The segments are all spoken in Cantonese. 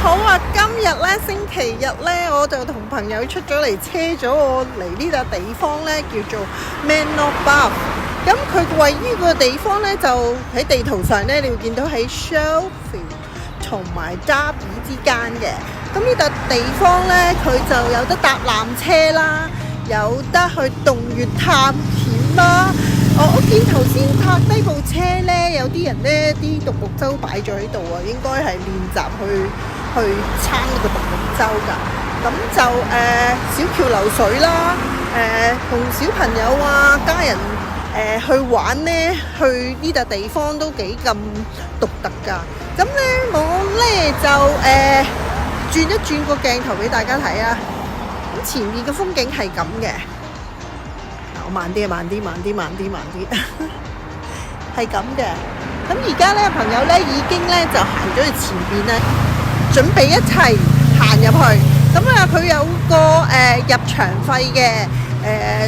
好啊！今日咧星期日咧，我就同朋友出咗嚟，車咗我嚟呢笪地方咧，叫做 Manor Bath。咁佢位於個地方咧，就喺地圖上咧，你會見到喺 Sheffield 同埋 Derby 之間嘅。咁呢笪地方咧，佢就有得搭纜車啦，有得去洞穴探險啦。我見頭先泊低部車咧，有啲人咧啲獨木舟擺咗喺度啊，應該係練習去撐呢個獨木舟㗎。咁就小橋流水啦，同小朋友啊家人去玩咧，去呢笪地方都幾咁獨特㗎。咁咧我咧就轉一轉個鏡頭俾大家睇啊。咁前面嘅風景係咁嘅。慢啲，係咁嘅。咁而家咧，朋友咧已經咧就行咗去前邊咧，準備一齊行入去。咁啊，佢有個入場費嘅，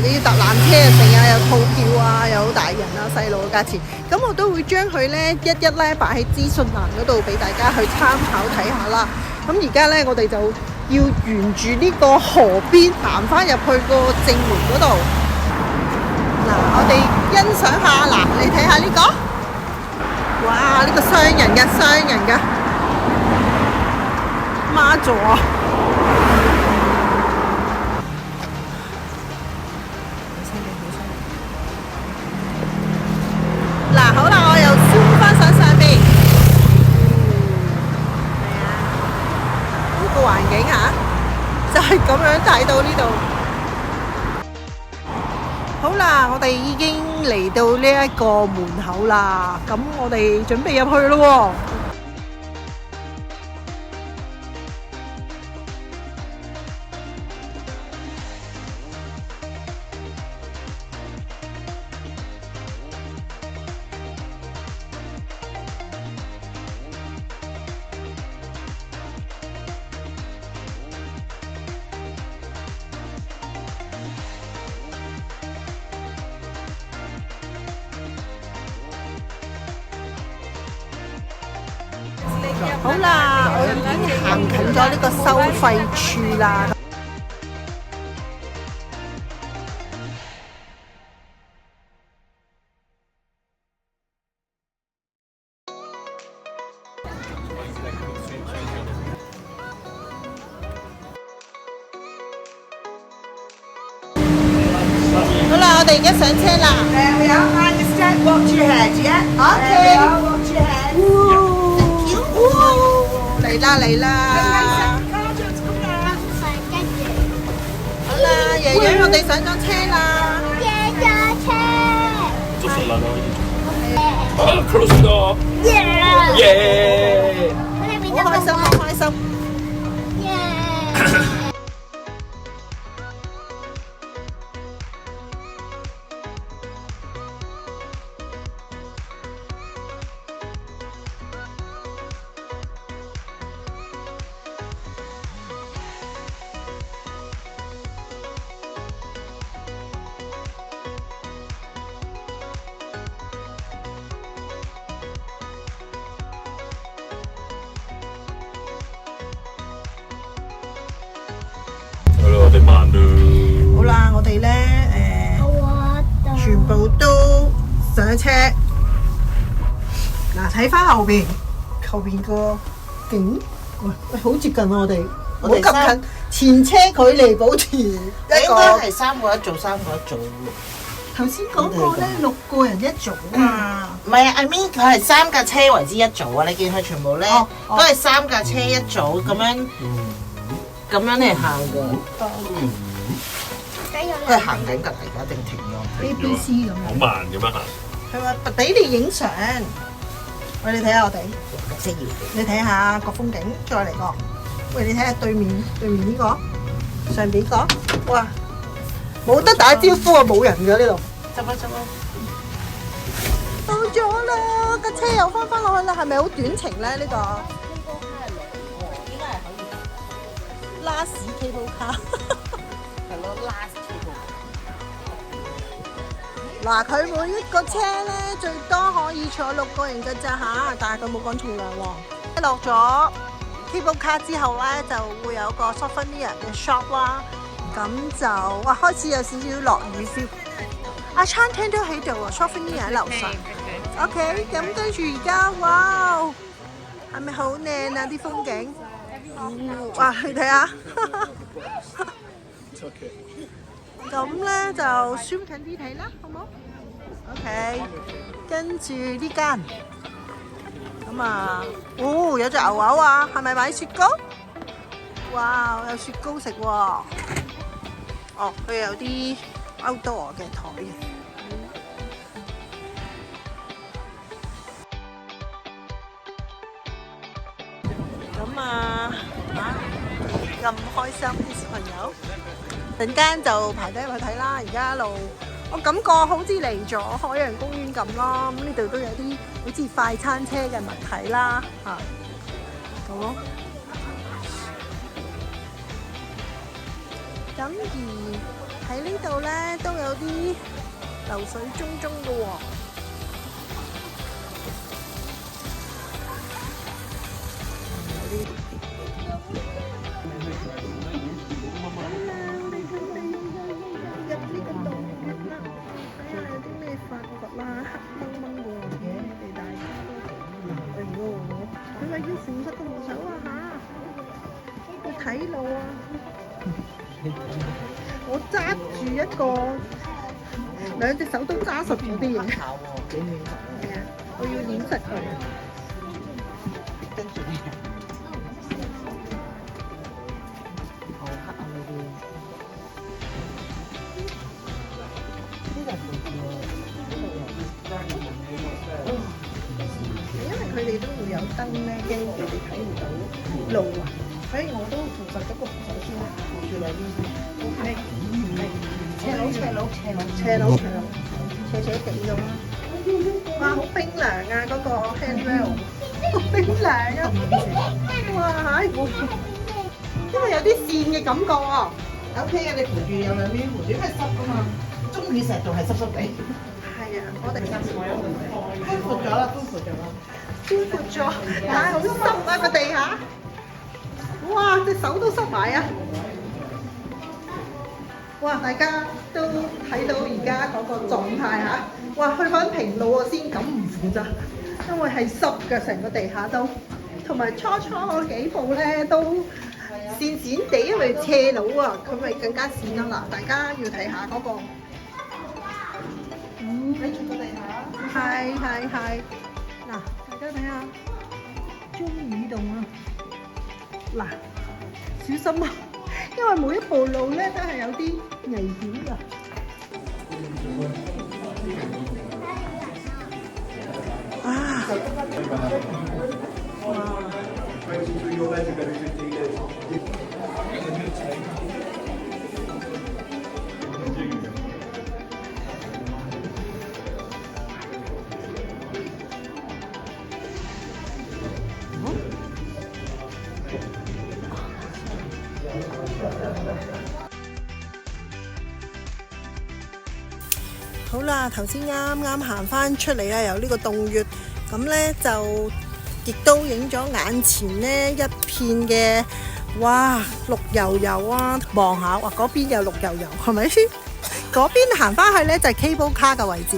你要搭纜車啊，成日有套票啊，有大人啊、細路嘅價錢。咁我都會將佢咧一咧擺喺資訊欄嗰度俾大家去參考睇下啦。咁而家咧，我哋就要沿住呢個河邊行翻入去個正門嗰度。嗱，我哋欣賞下，嗱，你睇下呢個，哇！呢個雙人嘅孖座啊！嗱，好啦，我又搬翻上邊，呢個環境啊，就係咁樣睇到呢度。好啦，我哋已經嚟到呢一個門口啦，咁我哋準備入去咯喎。好啦，我已經行近咗呢個收費處啦。好啦，我哋而家上車啦。Watch your head, yeah? Okay. Watch your head. 嚟啦！好啦，爺爺，我哋上咗車啦！捉實啦都！Close the door！耶！好開心，好開心！我哋慢咯。好啦，我哋咧全部都上咗車。嗱，睇翻後邊個景，喂，好接近啊！我哋好近，前車距離保持一個。應該係3個一組。頭先講過咧，6個人一組啊。唔係啊，I mean 佢係3架車為之一組啊！你見佢全部咧都係3架車一組咁樣嚟行㗎。佢係行緊㗎，而家定停咗 ABC 咁好樣。慢咁樣行。佢話俾你影相。喂，你睇下我哋，綠色搖嘅。你睇下個風景，再嚟個。喂，你睇下對面呢個，上邊個，哇，冇得打招呼啊，冇人㗎呢度。執啦。到咗啦，架車又翻落去啦，係咪好短程咧？呢個應該係可以。拉屎 cable car。係咯，last cable。嗱，佢每一個車咧最多可以坐6個人嘅咋嚇，但係佢冇講重量喎。落咗 cable car 之後咧，就會有個 souvenir 嘅 shop 啦。咁就開始有少少落雨 feel。阿餐廳都喺度啊 souvenir 喺樓上。OK， 咁跟住而家，哇，係咪好靚啊啲風景？哇，你睇下。咁咧就 zoom 近啲睇啦，好冇 ？OK， 跟住呢間。咁啊，有隻牛牛啊，係咪買雪糕？哇，有雪糕食喎！佢有啲 outdoor 嘅台。咁啊，咁開心啲小朋友，陣間就排隊入去睇啦。而家一路，我感覺好似嚟咗海洋公園咁咯。咁呢度都有啲好似快餐車嘅物體啦，咁咯。咁而喺呢度咧都有啲流水淙淙嘅喎。入呢個洞穴啦，睇下有啲咩發掘啦，黑掹掹嘅喎，你大家都，佢話要扶實個扶手啊嚇，要睇路啊。我揸住一個，兩隻手都揸實咗啲嘢。係啊，我要捏實佢。跟住呢？好黑啊！呢啲。呢個扶住喎，因為佢哋都會有燈咧，驚佢哋睇唔到路啊。所以我都扶實咗個扶手先啦，扶住兩邊先。OK， 斜路斜地咁啦。哇，好冰涼啊！嗰個 handrail， 好冰涼啊！哇，因為有啲線嘅感覺喎。OK 嘅，你扶住有兩邊扶住，因為濕㗎嘛。中雨石仲係濕濕地。係啊，我哋寬闊咗啦，但係好濕啊個地下。哇！隻手都濕埋啊！哇！大家都睇到而家嗰個狀態嚇，哇！去翻平路我先敢唔扶咋，因為係濕嘅成個地下都，同埋初嗰幾步咧都跣跣地，因為斜路啊，佢咪更加跣咯嗱！大家要睇下嗰個，睇住個地下，係，嗱，大家睇下，中雨洞啊！嗱，小心啊！因為每一步路咧都係有啲危險㗎。好啦，頭先啱行翻出嚟啦，由呢個洞穴，咁呢就亦都影咗眼前呢一片嘅，哇，綠油油啊！望下，哇，嗰邊又綠油油，係咪先？嗰邊行翻去呢就係 cable car 嘅位置。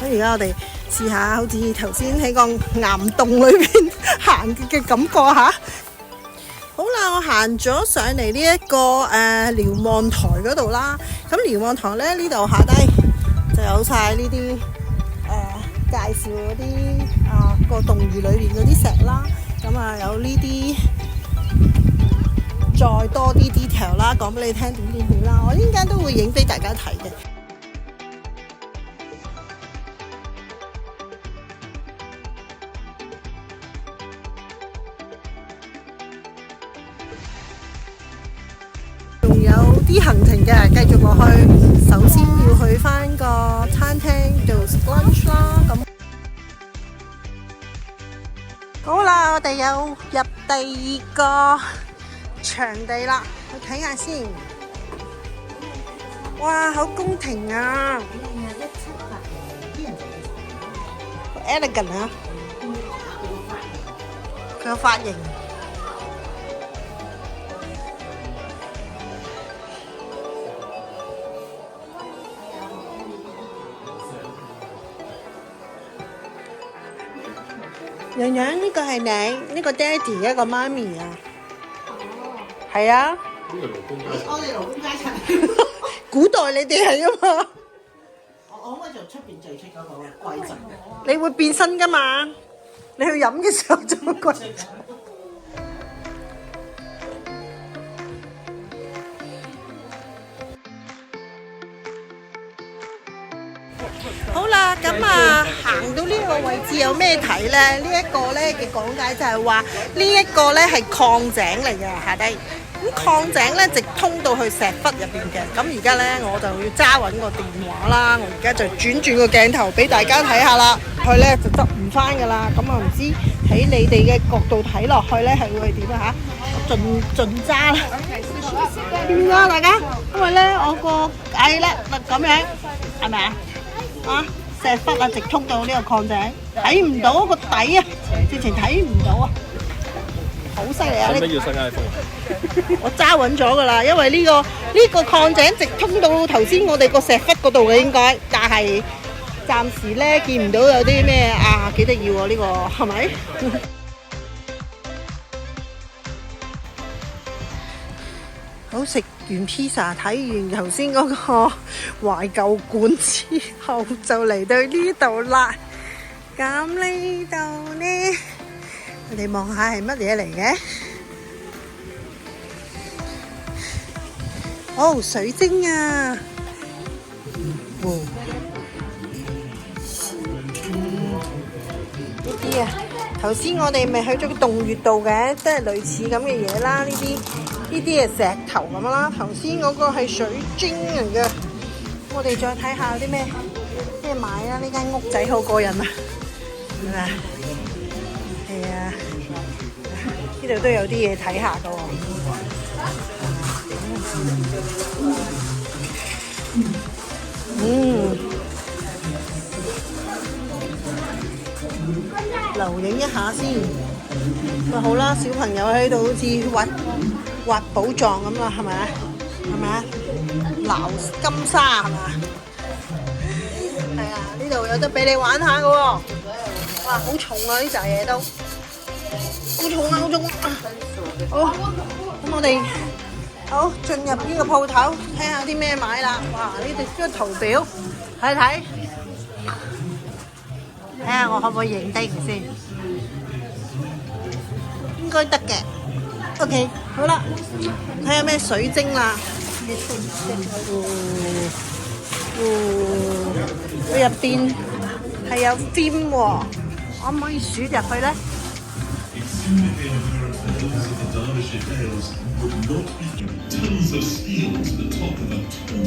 咁而家我哋試下，好似頭先喺個岩洞裏邊行嘅感覺吓。好啦，我行咗上嚟呢一個瞭望台嗰度啦。咁瞭望台咧呢度下低就有晒呢啲介紹嗰啲個洞穴裏邊嗰啲石啦。咁有呢啲再多啲 detail 啦，講俾你聽點好啦。我陣間都會影俾大家睇嘅。仲有啲行程嘅，繼續落去。首先要去翻個餐廳做 lunch 啦。咁好啦，我哋又入第二個場地啦，去睇下先。哇，好宮廷啊！好 elegant 啊！佢個髮型洋洋呢個係你，呢個爹哋一個媽咪啊。係啊。呢個勞工階層。我哋勞工階層。古代你哋係啊嘛。我可唔可以做出邊最出嗰個貴族？你會變身㗎嘛？你去飲嘅時候就會貴族。好啦，咁啊，行到呢個位置有咩睇咧？呢一個咧嘅講解就係話，呢一個咧係礦井嚟嘅下低。咁礦井咧直通到去石窟入邊嘅。咁而家咧我就要揸穩個電話啦。我而家就轉個鏡頭俾大家睇下啦。佢咧就執唔翻㗎啦。咁啊唔知喺你哋嘅角度睇落去咧係會係點啊嚇？我盡揸啦。點啊大家？因為咧我個矮咧咁樣係咪啊？啊！石窟啊，直通到呢個礦井，睇唔到個底啊，直情睇唔到啊，好犀利啊！使唔使要新 iPhone？我揸穩咗噶啦，因為呢個礦井直通到頭先我哋個石窟嗰度嘅應該，但係暫時咧見唔到有啲咩啊幾得意喎呢個係咪？好，食完 pizza 睇完頭先嗰個懷舊館之後，就嚟到呢度啦。咁呢度呢，我哋望下係乜嘢嚟嘅？哦，水晶啊！呢啲啊，頭先我哋咪去咗個洞穴度嘅，都係類似咁嘅嘢啦。呢啲係石頭咁啦，頭先嗰個係水晶嚟嘅。我哋再睇下有啲咩買啊！呢間屋仔好過癮啊！係咪啊？係啊！呢度都有啲嘢睇下㗎喎。留影一下先。咪好啦，小朋友喺度好似挖寶藏咁啦，係咪啊？係咪啊？撈金沙係嘛？係啊，呢度有得俾你玩下嘅喎。哇，好重啊！呢扎嘢都好重啊，好重啊！好，咁我哋好進入呢個鋪頭，睇下啲咩買啦。哇！呢個圖表睇睇，睇下我可唔可以影低佢先？應該得嘅。OK， 好啦，睇下咩水晶啦。佢入邊係有 film 喎，可唔可以鼠入去咧？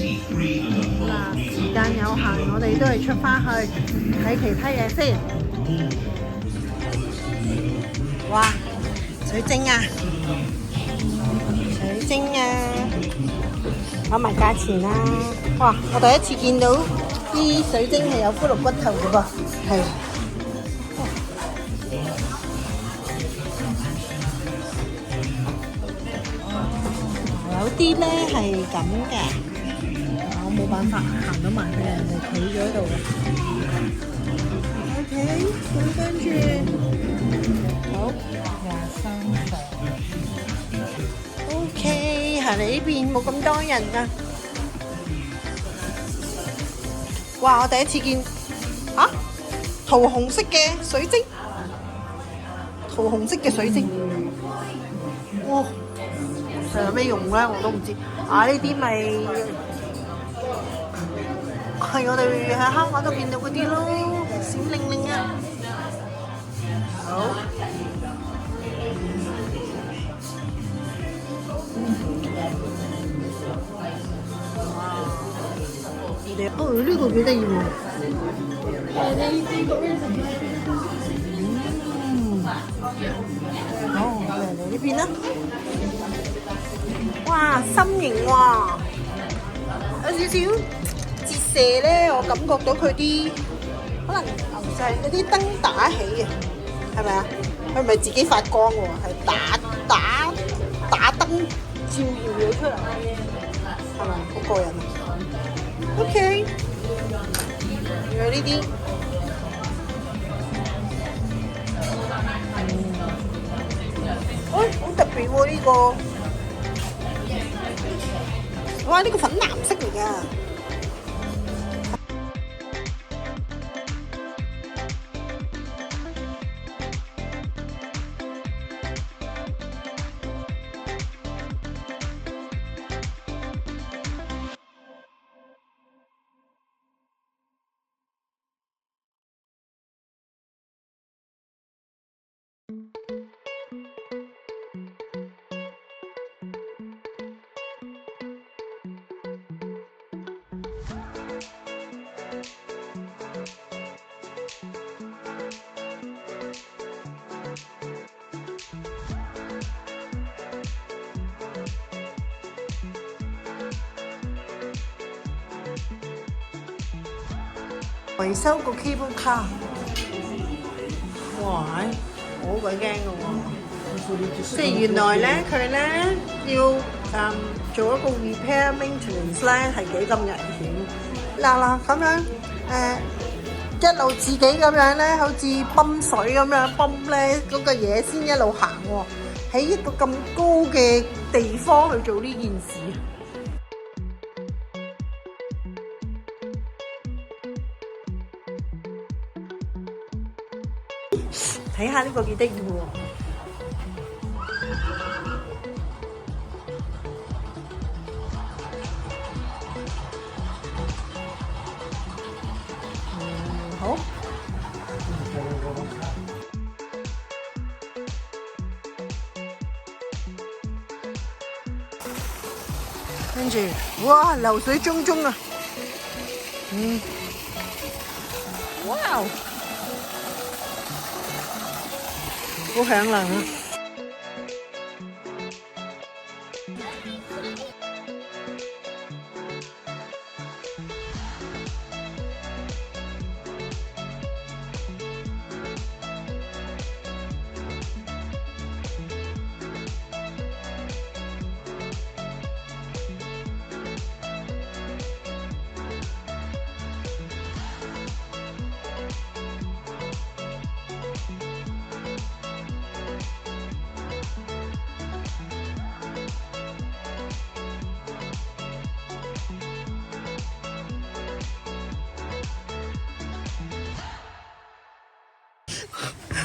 嗱，時間有限，我哋都係出翻去睇其他嘢先。哇！水晶啊，水晶啊，講埋價錢啦。哇！我第一次見到啲水晶係有骷髏骨頭嘅噃，係。有啲咧係咁嘅，我冇辦法行到埋去，人哋企咗喺度嘅。OK， 咁跟住好。OK， 行嚟呢邊冇咁多人啊！哇，我第一次見啊，桃紅色嘅水晶，桃紅色嘅水晶，哇！有咩用咧？我都唔知。啊，呢啲咪係我哋喺香港都見到嗰啲咯，閃靈靈啊！好。哦，呢個幾得意喎！好，嚟呢邊啦。哇，心形喎，有少少折射咧，我感覺到佢啲可能就係嗰啲燈打起嘅，係咪啊？佢唔係自己發光喎，係打燈照耀咗出嚟，係咪好過癮啊？OK， 有呢啲喂，好特別喎呢個！哇，呢個粉藍色嚟㗎。維修個 cable car， 哇！好鬼驚㗎喎！即係原來咧，佢咧要做一個 repair maintenance 咧係幾咁危險。嗱咁樣一路自己咁樣咧，好似泵水咁樣泵咧嗰個嘢先一路行喎，喺一個咁高嘅地方去做呢件事。睇下呢個幾得意喎！好。跟住，哇！流水淙淙啊！哇！好響亮啊！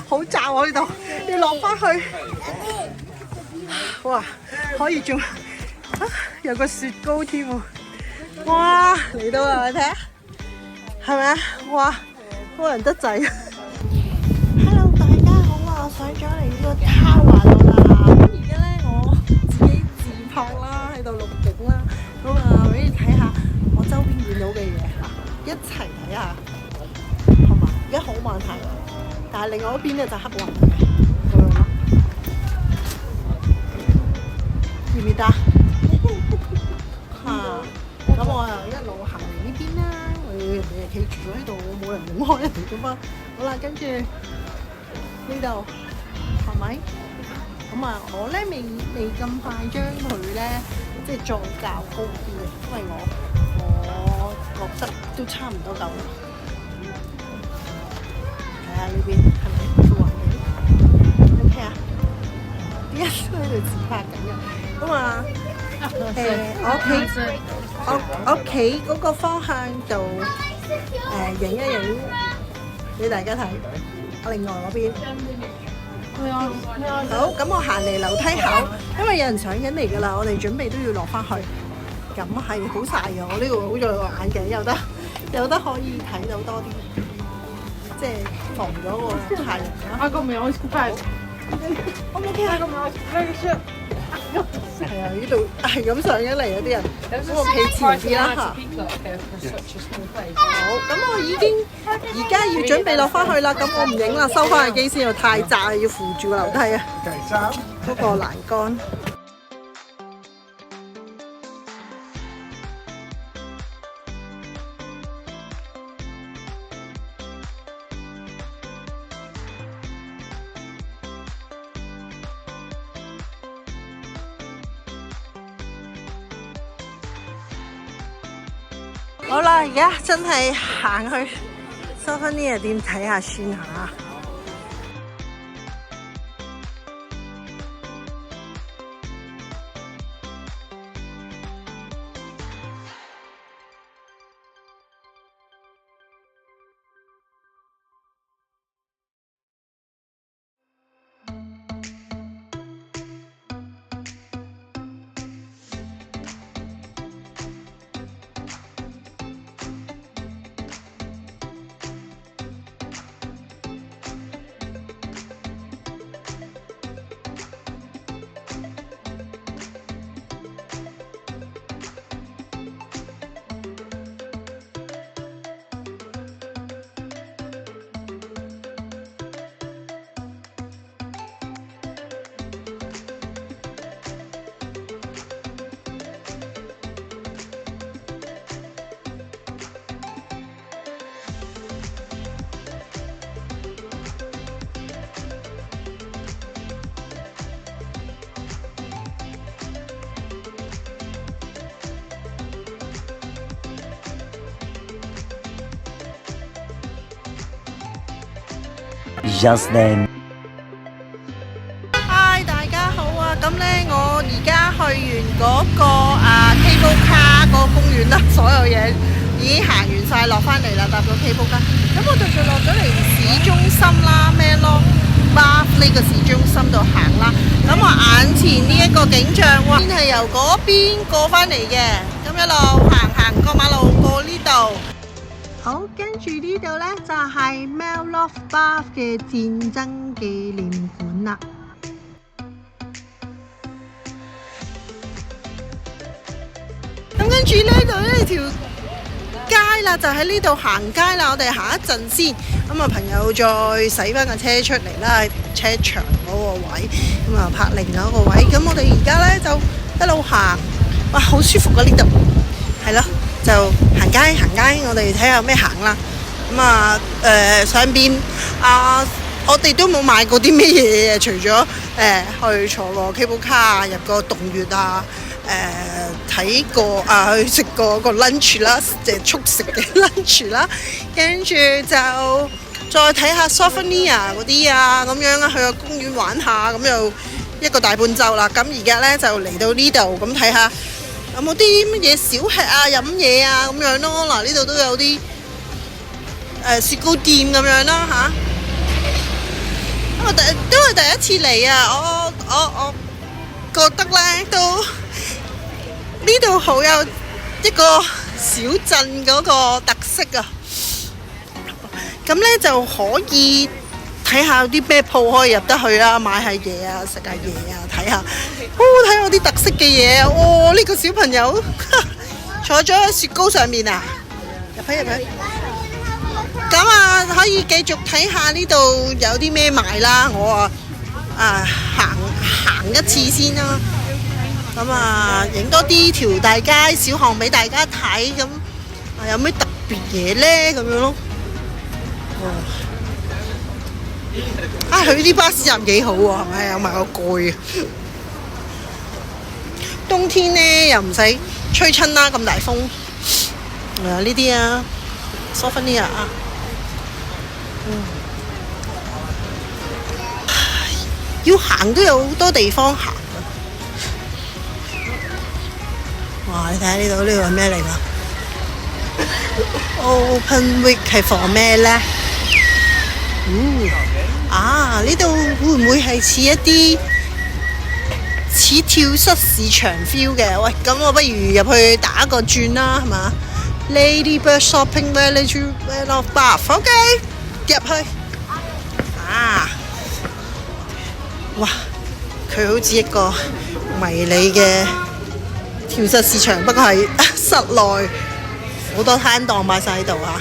好窄喎呢度，要落翻去。哇！可以仲有個雪糕添喎。哇！嚟到啦，你睇下，係咪啊？哇！多人得滯。Hello， 大家好啊！我上咗嚟呢個Tower度啦。咁而家咧，我自己自拍啦，喺度錄影啦。咁啊，俾你睇下我周邊見到嘅嘢嚇，一齊睇下，好嘛？而家好晚太陽。但係另外一邊咧就黑雲嘅，咁樣咯，見唔見得？咁我又一路行嚟呢邊啦，人哋企住咗喺度，冇人影開人哋噶嘛。好啦，跟住呢度係咪？咁啊，我咧未咁快將佢咧即係再較高啲嘅，因為我覺得都差唔多夠啦。睇下呢邊係咪個環境 OK 啊？依家都喺度自拍緊嘅。咁啊，我企嗰個方向度影一影俾大家睇。另外嗰邊。好，咁我行嚟樓梯口，因為有人上緊嚟㗎啦，我哋準備都要落翻去。咁係好曬嘅，我呢個好在個眼鏡有得可以睇到多啲。即係防咗個太陽啦。阿哥未開始拍，我冇聽。阿哥未開始拍。係啊，呢度係咁上緊嚟嗰啲人，咁我企前啲啦嚇。好，咁我已經而家要準備落翻去啦，咁我唔影啦，收翻個機先，又太窄，要扶住個樓梯啊。嗰個欄杆。好啦，而家真係行去 Souvenir 店睇下先嚇。Just then. Hi， 大家好啊！咁呢，我而家去完嗰個cable car 個公園啦，所有嘢已經行完晒，落翻嚟啦，搭咗 cable car。咁我哋就落咗嚟市中心啦，Menlo Park 呢個市中心度行啦。咁我眼前呢一個景象，哇，先係由嗰邊過翻嚟嘅，咁一路行過馬路過呢度。好，跟住呢度呢，就係 Menlo Park 嘅戰爭紀念館啦。咁跟住呢度呢條街啦，就喺呢度行街啦。我哋行一陣先，咁啊朋友再駛翻架車出嚟啦，車場嗰個位，咁啊泊另外一個位。咁我哋而家呢，就一路行，哇，好舒服啊呢度，係咯，就行街，我哋睇下有咩行啦。咁啊上邊我哋都冇買過啲咩嘢，除咗去坐個 cable car 入個洞穴啊。睇過去食過個 lunch 啦，即係速食嘅 lunch 啦，跟住就再睇下 souvenir 嗰啲啊，咁樣啊，去個公園玩下，咁又一個大半晝啦。咁而家呢，就嚟到呢度，咁睇下有冇啲乜嘢小吃啊、飲嘢啊咁樣咯。嗱，呢度都有啲雪糕店咁樣啦嚇。我都係第一次嚟啊，我覺得呢都。呢度好有一個小鎮嗰個特色啊！咁呢就可以睇下有啲咩鋪可以入得去啦，買下嘢啊，食下嘢啊，睇下有啲特色嘅嘢啊！哦，呢個小朋友坐咗喺雪糕上面啊！入去。咁啊，可以繼續睇下呢度有啲咩賣啦。我行一次先啦。咁啊，影多啲條大街小巷俾大家睇，咁有咩特別嘢呢？咁樣咯。佢啲巴士站幾好喎，係咪有埋個蓋啊？冬天呢，又唔使吹親啦，咁大風。呢啲啊 souvenir 啊，要行都有好多地方行。哇！你睇下呢度係咩嚟㗎 ？Open Week 係 for 咩呢？呢度會唔會係似一啲似跳蚤市場 feel 嘅？喂，咁我不如入去打個轉啦，係嘛 ？Ladybird Shopping Village of Bath，OK， 入去。哇！佢好似一個迷你嘅跳蚤市場，不過係室內好多攤檔擺晒喺度啊！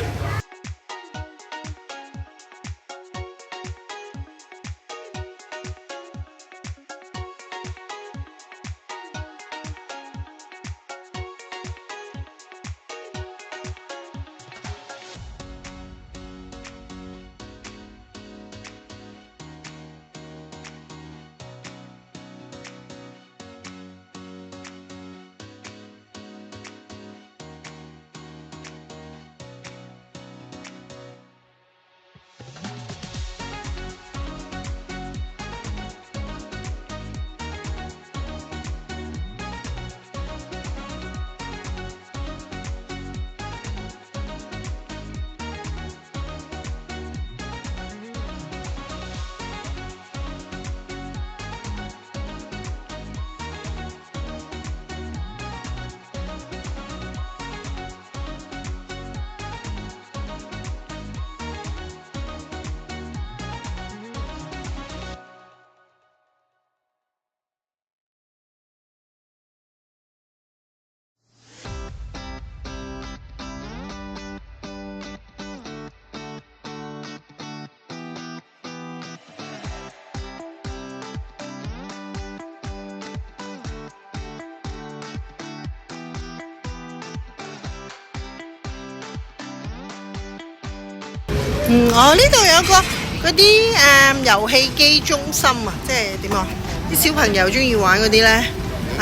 我呢度有個嗰啲遊戲機中心啊，即係點啊？啲小朋友中意玩嗰啲咧，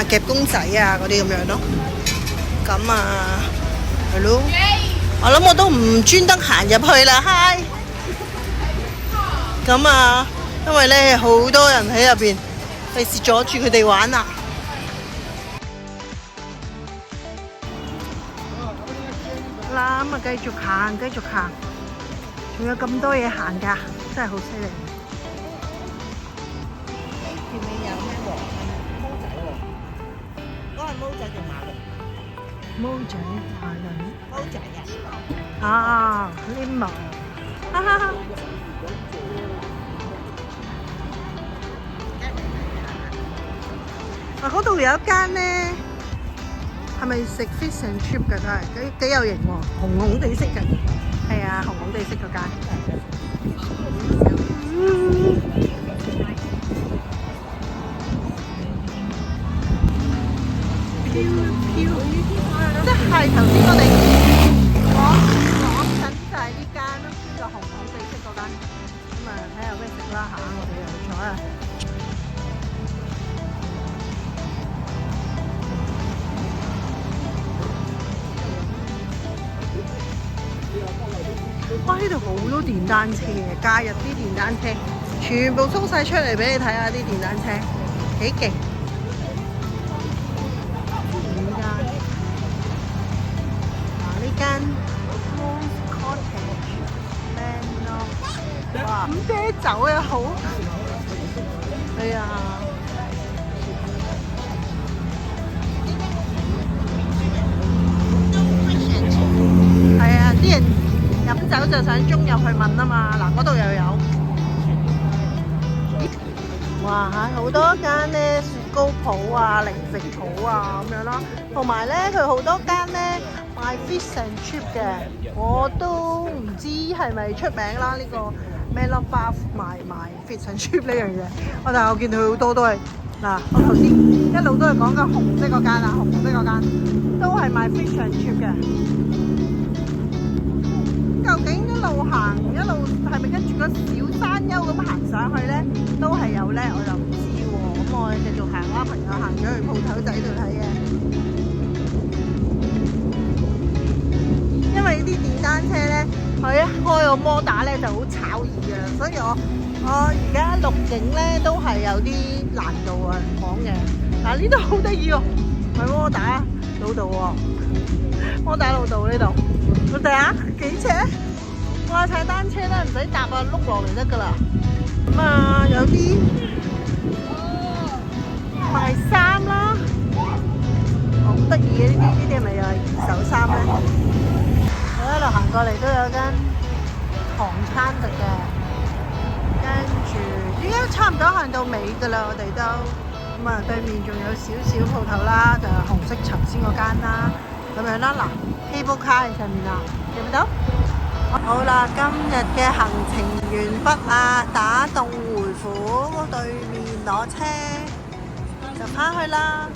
夾公仔啊嗰啲咁樣咯。咁啊，係咯。我諗我都唔專登行入去啦，嗨！咁啊，因為咧好多人喺入邊，費事阻住佢哋玩啊。啦，咁啊繼續行，繼續行，仲有咁多嘢行㗎，真係好犀利。前面有咩喎？毛仔喎，嗰係毛仔定馬力？毛仔行人毛仔啊！啊 limo， 哈哈哈。啊！嗰度有一間咧，係咪食 fish and chip 㗎？都係幾有型喎，紅紅地色嘅。係啊，紅紅地色嗰間。飄飄，即係頭先我哋講緊就係呢間咯，呢個紅紅地色嗰間。咁啊，睇下有咩食啦嚇，我哋又坐啊！哇！呢度好多電單車嘅，假日啲電單車全部衝晒出嚟俾你睇下啲電單車，幾勁！呢間 Rose Cottage Man 咯，哇！咁啤酒又好，係啊！係啊，啲人飲酒就想衝入去問啊嘛，嗱嗰度又有，哇嚇好多間咧雪糕鋪啊、零食鋪啊咁樣咯，同埋咧佢好多間咧賣 fish and chip 嘅，我都唔知係咪出名啦呢個 Melon Bath 賣 fish and chip 呢樣嘢，但係我見佢好多都係嗱，我頭先一路都係講緊紅色嗰間啊，紅色嗰間都係賣 fish and chip 嘅。究竟一路行一路係咪跟住個小山丘咁行上去咧？都係有咧，我就唔知喎。咁我哋繼續行啦，朋友行咗去鋪頭仔度睇嘅。因為呢啲電單車咧，佢一開個摩打咧就好炒熱嘅，所以我而家錄影咧都係有啲難度啊講嘅。嗱呢度好得意喎，係摩打老道喎，摩打老道呢度。我哋啊幾尺？哇！踩單車咧唔使搭啊，碌落嚟得噶啦。咁啊，有啲賣衫啦，好得意嘅呢啲係咪又係二手衫咧？我一路行過嚟都有間唐餐食嘅，跟住依家差唔多行到尾噶啦，我哋都咁啊，對面仲有少少鋪頭啦，就係紅色頭先嗰間啦。咁樣啦，嗱 ，cable car 喺上面啦，見唔到？好啦，今日嘅行程完畢啦，打道回府對面攞車就返去啦。